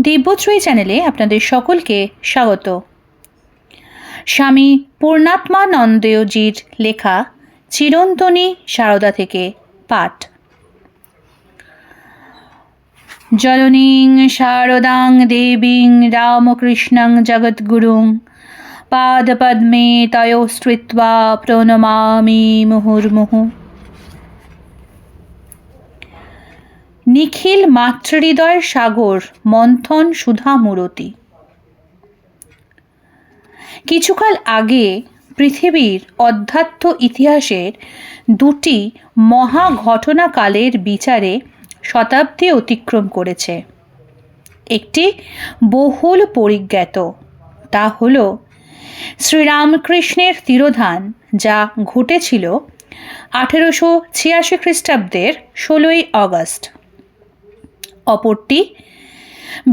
দিব্যশ্রী চ্যানেলে আপনাদের সকলকে স্বাগত। স্বামী পূর্ণাত্মানন্দজির লেখা চিরন্তনী সারদা থেকে পাঠ। জননীং শারদাং দেবীং রামকৃষ্ণং জগদ্গুরুং পাদপদ্মে তয়োস্তৃত্বা প্রণমামি মুহুর্মুহু। নিখিল মাতৃহৃদয় সাগর মন্থন সুধা মূরতি। কিছুকাল আগে পৃথিবীর অধ্যাত্ম ইতিহাসের দুটি মহা ঘটনাকালের বিচারে শতাব্দী অতিক্রম করেছে। একটি বহুল পরিজ্ঞাত, তা হল শ্রীরামকৃষ্ণের তিরোধান, যা ঘটেছিল 1886 খ্রিস্টাব্দের 16ই আগস্ট। অপরটি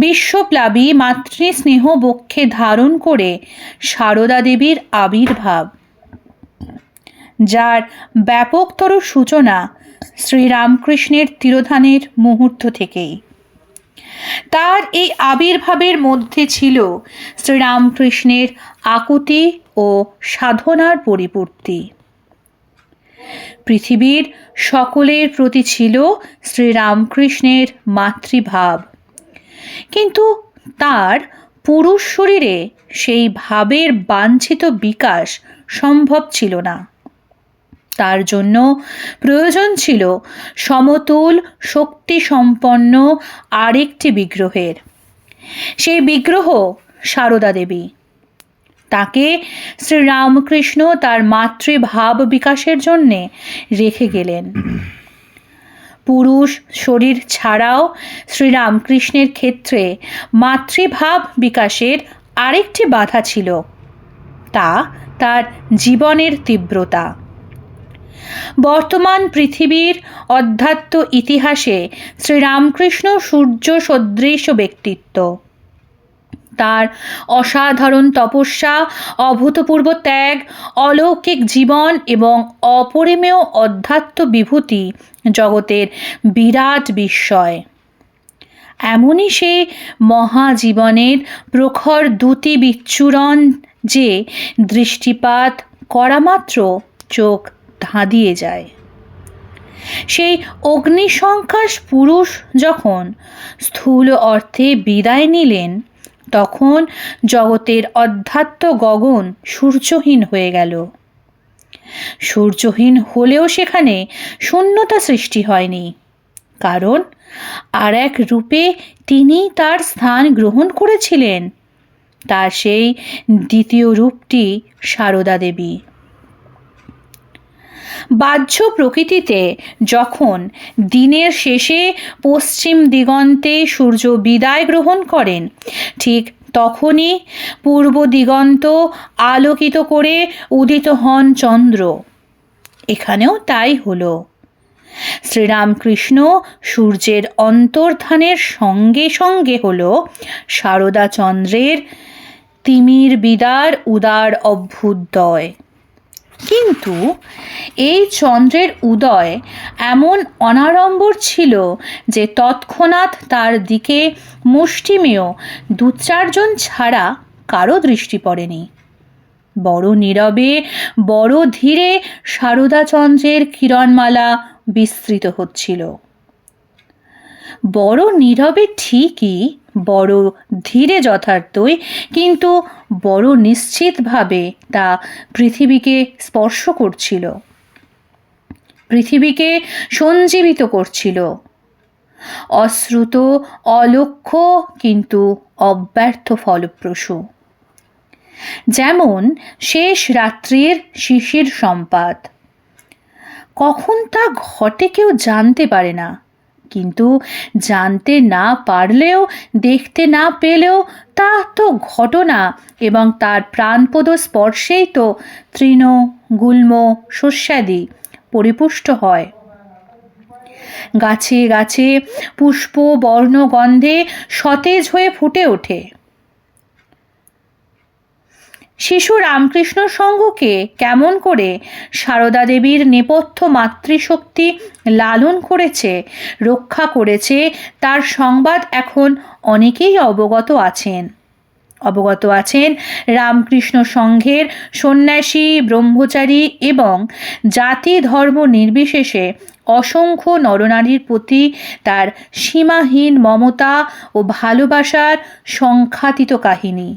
বিশ্বপ্লাবী মাতৃস্নেহ বক্ষে ধারণ করে সারদা দেবীর আবির্ভাব, যার ব্যাপকতর সূচনা শ্রীরামকৃষ্ণের তিরোধানের মুহূর্ত থেকেই। তার এই আবির্ভাবের মধ্যে ছিল শ্রীরামকৃষ্ণের আকুতি ও সাধনার পরিপূর্তি। পৃথিবীর সকলের প্রতি ছিল শ্রীরামকৃষ্ণের মাতৃভাব, কিন্তু তার পুরুষ শরীরে সেই ভাবের বাঞ্ছিত বিকাশ সম্ভব ছিল না। তার জন্য প্রয়োজন ছিল সমতুল শক্তি সম্পন্ন আরেকটি বিগ্রহের। সেই বিগ্রহ সারদা দেবী। তাকে শ্রীরামকৃষ্ণ তার মাতৃভাব বিকাশের জন্যে রেখে গেলেন। পুরুষ শরীর ছাড়াও শ্রীরামকৃষ্ণের ক্ষেত্রে মাতৃভাব বিকাশের আরেকটি বাধা ছিল, তা তার জীবনের তীব্রতা। বর্তমান পৃথিবীর অধ্যাত্ম ইতিহাসে শ্রীরামকৃষ্ণ সূর্য সদৃশ ব্যক্তিত্ব। তার অসাধারণ তপস্যা, অভূতপূর্ব ত্যাগ, অলৌকিক জীবন এবং অপরিমেয় অধ্যাত্ম বিভূতি জগতের বিরাট বিস্ময়। এমনই সে মহাজীবনের প্রখর দ্যুতি বিচ্ছুরণ যে দৃষ্টিপাত করা মাত্র চোখ ধাঁধিয়ে যায়। সেই অগ্নিসংখ্যাস পুরুষ যখন স্থূল অর্থে বিদায় নিলেন, তখন জগতের অধ্যাত্ম গগন সূর্যহীন হয়ে গেল। সূর্যহীন হলেও সেখানে শূন্যতা সৃষ্টি হয়নি, কারণ আর এক রূপে তিনি তার স্থান গ্রহণ করেছিলেন। তার সেই দ্বিতীয় রূপটি সারদা দেবী। বাহ্য প্রকৃতিতে যখন দিনের শেষে পশ্চিম দিগন্তে সূর্য বিদায় গ্রহণ করেন, ঠিক তখনই পূর্ব দিগন্ত আলোকিত করে উদিত হন চন্দ্র। এখানেও তাই হলো। শ্রীরামকৃষ্ণ সূর্যের অন্তর্ধানের সঙ্গে সঙ্গে হল সারদা চন্দ্রের তিমির বিদার উদার অভ্যুদয়। কিন্তু এই চন্দ্রের উদয় এমন অনাড়ম্বর ছিল যে তৎক্ষণাৎ তার দিকে মুষ্টিমেয় দু চারজন ছাড়া কারো দৃষ্টি পড়েনি। বড় নীরবে, বড় ধীরে সারদা চন্দ্রের কিরণমালা বিস্তৃত হচ্ছিল। বড় নীরবে ঠিকই, বড় ধীরে যথার্থই, কিন্তু বড় নিশ্চিতভাবে তা পৃথিবীকে স্পর্শ করছিল, পৃথিবীকে সঞ্জীবিত করছিল। অশ্রুত, অলক্ষ্য, কিন্তু অব্যর্থ ফলপ্রসূ। যেমন শেষ রাত্রির শিশির সম্পাত। কখন তা ঘটে কেউ জানতে পারে না, কিন্তু জানতে না পারলেও, দেখতে না পেলেও তা তো ঘটনা, এবং তার প্রাণপদ স্পর্শেই তো তৃণ, গুল্ম, শস্যাদি পরিপুষ্ট হয়। গাছে গাছে পুষ্প বর্ণ গন্ধে সতেজ হয়ে ফুটে ওঠে। শিশু রামকৃষ্ণ সংঘকে কেমন করে সারদা দেবীর নেপথ্য মাতৃশক্তি লালন করেছে, রক্ষা করেছে, তার সংবাদ এখন অনেকেই অবগত আছেন রামকৃষ্ণ সংঘের সন্ন্যাসী, ব্রহ্মচারী এবং জাতি ধর্ম নির্বিশেষে অসংখ্য নরনারীর প্রতি তার সীমাহীন মমতা ও ভালোবাসার সংখ্যাতীত কাহিনী।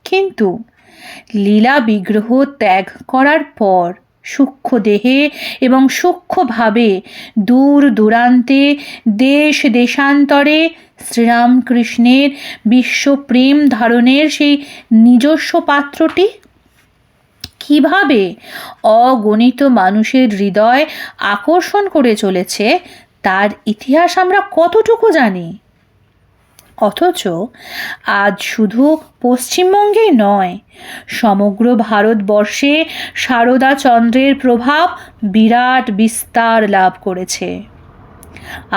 কিন্তু লীলা বিগ্রহ ত্যাগ করার পর সূক্ষ্ম দেহে এবং সূক্ষ্মভাবে দূর দূরান্তে দেশ দেশান্তরে শ্রীরামকৃষ্ণের বিশ্বপ্রেম ধারণের সেই নিজস্ব পাত্রটি কিভাবে অগণিত মানুষের হৃদয় আকর্ষণ করে চলেছে তার ইতিহাস আমরা কতটুকু জানি? অথচ আজ শুধু পশ্চিমবঙ্গেই নয়, সমগ্র ভারতবর্ষে সারদা চন্দ্রের প্রভাব বিরাট বিস্তার লাভ করেছে।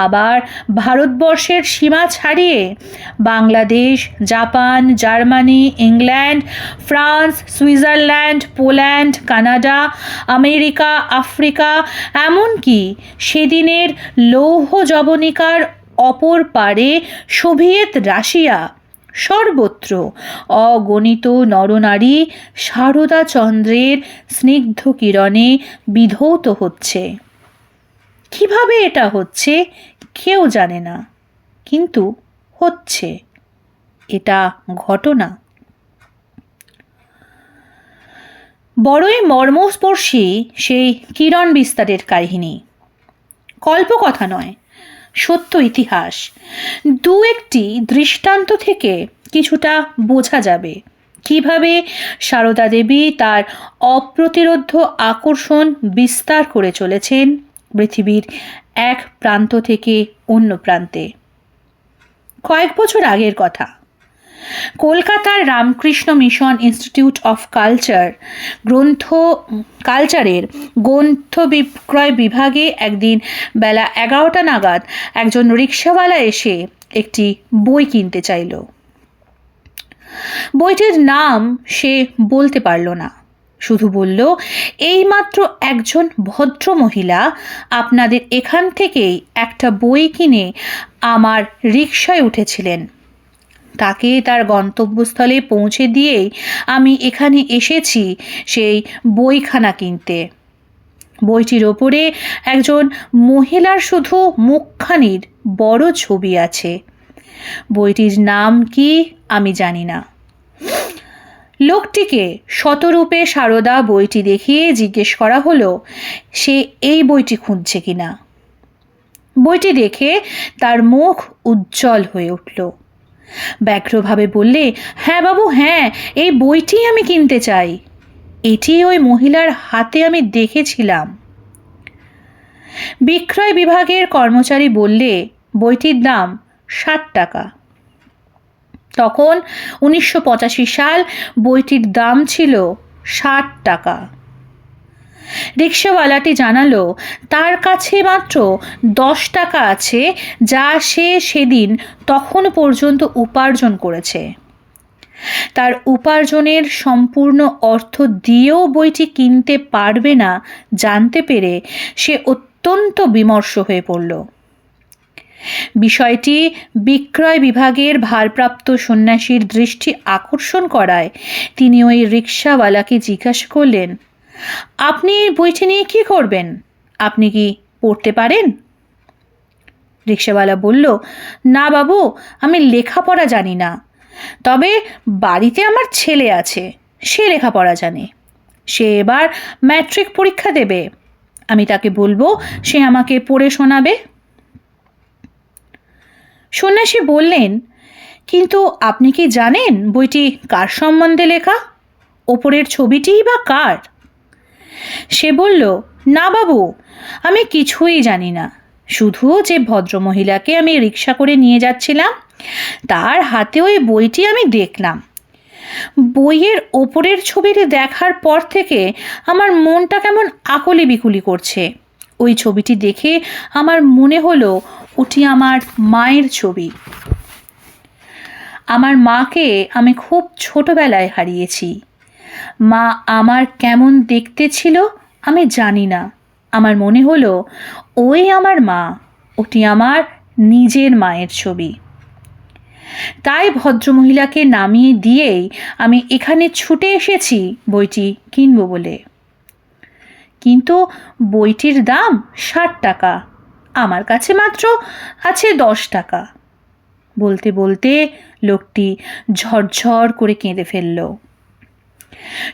আবার ভারতবর্ষের সীমা ছাড়িয়ে Bangladesh, Japan, Germany, England, France, Switzerland, Poland, Canada, America, Africa, এমনকি সেদিনের লৌহ যবনিকার অপর পারে সোভিয়েত রাশিয়া, সর্বত্র অগণিত নরনারী সারদা চন্দ্রের স্নিগ্ধ কিরণে বিধৌত হচ্ছে। কিভাবে এটা হচ্ছে কেউ জানে না, কিন্তু হচ্ছে। এটা ঘটনা। বড়ই মর্মস্পর্শী সেই কিরণ বিস্তারের কাহিনী। কল্পকথা নয়, সত্য ইতিহাস। দু একটি দৃষ্টান্ত থেকে কিছুটা বোঝা যাবে কিভাবে সারদা দেবী তার অপ্রতিরোধ্য আকর্ষণ বিস্তার করে চলেছেন পৃথিবীর এক প্রান্ত থেকে অন্য প্রান্তে। কয়েক বছর আগের কথা, কলকাতার রামকৃষ্ণ মিশন ইনস্টিটিউট অফ কালচারের গ্রন্থ বিক্রয় বিভাগে একদিন বেলা 11টা নাগাদ একজন রিক্সাওয়ালা এসে একটি বই কিনতে চাইল। বইটির নাম সে বলতে পারল না, শুধু বলল, এইমাত্র একজন ভদ্র মহিলা আপনাদের এখান থেকেই একটা বই কিনে আমার রিকশায় উঠেছিলেন। তাকে তার গন্তব্যস্থলে পৌঁছে দিয়েই আমি এখানে এসেছি সেই বইখানা কিনতে। বইটির ওপরে একজন মহিলার শুধু মুখখানির বড় ছবি আছে। বইটির নাম কি আমি জানি না। লোকটিকে শতরূপে সারদা বইটি দেখিয়ে জিজ্ঞেস করা হলো সে এই বইটি খুঁজছে কিনা। বইটি দেখে তার মুখ উজ্জ্বল হয়ে উঠল। ব্যগ্রভাবে বললে, হ্যাঁ বাবু, হ্যাঁ, এই বইটি আমি কিনতে চাই। এটি ওই মহিলার হাতে আমি দেখেছিলাম। বিক্রয় বিভাগের কর্মচারী বললে, বইটির দাম 60 টাকা। তখন 1985 সাল, বইটির দাম ছিল 60 টাকা। রিক্সাওয়ালাটি জানালো তার কাছে মাত্র 10 টাকা আছে, যা সে সেদিন তখন পর্যন্ত উপার্জন করেছে। তার উপার্জনের সম্পূর্ণ অর্থ দিয়েও বইটি কিনতে পারবে না জানতে পেরে সে অত্যন্ত বিমর্ষ হয়ে পড়ল। বিষয়টি বিক্রয় বিভাগের ভারপ্রাপ্ত সন্ন্যাসীর দৃষ্টি আকর্ষণ করায় তিনি ওই রিক্সাওয়ালাকে জিজ্ঞাসা করলেন, আপনি এই বইটি নিয়ে কি করবেন? আপনি কি পড়তে পারেন? রিক্সাওয়ালা বলল, না বাবু, আমি লেখাপড়া জানি না, তবে বাড়িতে আমার ছেলে আছে, সে লেখাপড়া জানে। সে এবার ম্যাট্রিক পরীক্ষা দেবে, আমি তাকে বলবো সে আমাকে পড়ে শোনাবে। সন্ন্যাসী বললেন, কিন্তু আপনি কি জানেন বইটি কার সম্বন্ধে লেখা? ওপরের ছবিটিই বা কার? সে বলল, না বাবু, আমি কিছুই জানি না, শুধু যে ভদ্রমহিলাকে আমি রিক্সা করে নিয়ে যাচ্ছিলাম তার হাতে ওই বইটি আমি দেখলাম। বইয়ের ওপরের ছবিটি দেখার পর থেকে আমার মনটা কেমন আকুলি বিকুলি করছে। ওই ছবিটি দেখে আমার মনে হলো ওটি আমার মায়ের ছবি। আমার মাকে আমি খুব ছোটবেলায় হারিয়েছি। মা আমার কেমন দেখতে ছিল আমি জানি না, আমার মনে হলো ওই আমার মা, ওটি আমার নিজের মায়ের ছবি। তাই ভদ্রমহিলাকে নামিয়ে দিয়েই আমি এখানে ছুটে এসেছি বইটি কিনব বলে। কিন্তু বইটির দাম 60 টাকা, আমার কাছে মাত্র আছে 10 টাকা। বলতে বলতে লোকটি ঝরঝর করে কেঁদে ফেলল।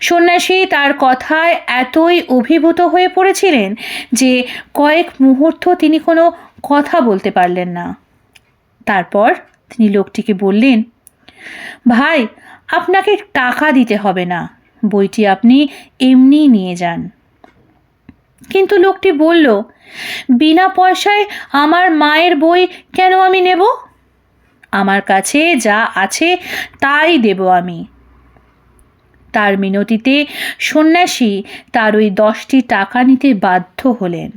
সন্ন্যাসী তার কথায় এতই অভিভূত হয়ে পড়েছিলেন যে কয়েক মুহূর্ত তিনি কোনো কথা বলতে পারলেন না। তারপর তিনি লোকটিকে বললেন, ভাই, আপনাকে টাকা দিতে হবে না, বইটি আপনি এমনি নিয়ে যান। কিন্তু লোকটি বলল, বিনা পয়সায় আমার মায়ের বই কেন আমি নেব? আমার কাছে যা আছে তাই দেব আমি। তার মিনতিতে সন্ন্যাসী তার ওই 10টি টাকা নিতে বাধ্য হলেন।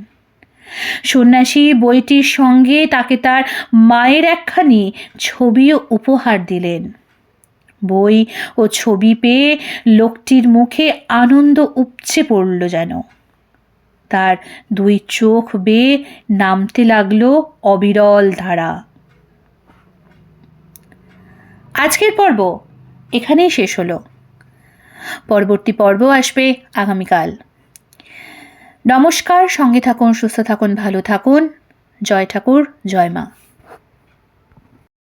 সন্ন্যাসী বইটির সঙ্গে তাকে তার মায়ের একখানি ছবিও উপহার দিলেন। বই ও ছবি পেয়ে লোকটির মুখে আনন্দ উপচে পড়ল যেন। তার 2 চোখ বেয়ে নামতে লাগলো অবিরল ধারা। আজকের পর্ব এখানেই শেষ হলো। পরবর্তী পর্ব আসবে আগামীকাল। নমস্কার, সঙ্গে থাকুন, সুস্থ থাকুন, ভালো থাকুন। জয় ঠাকুর, জয় মা।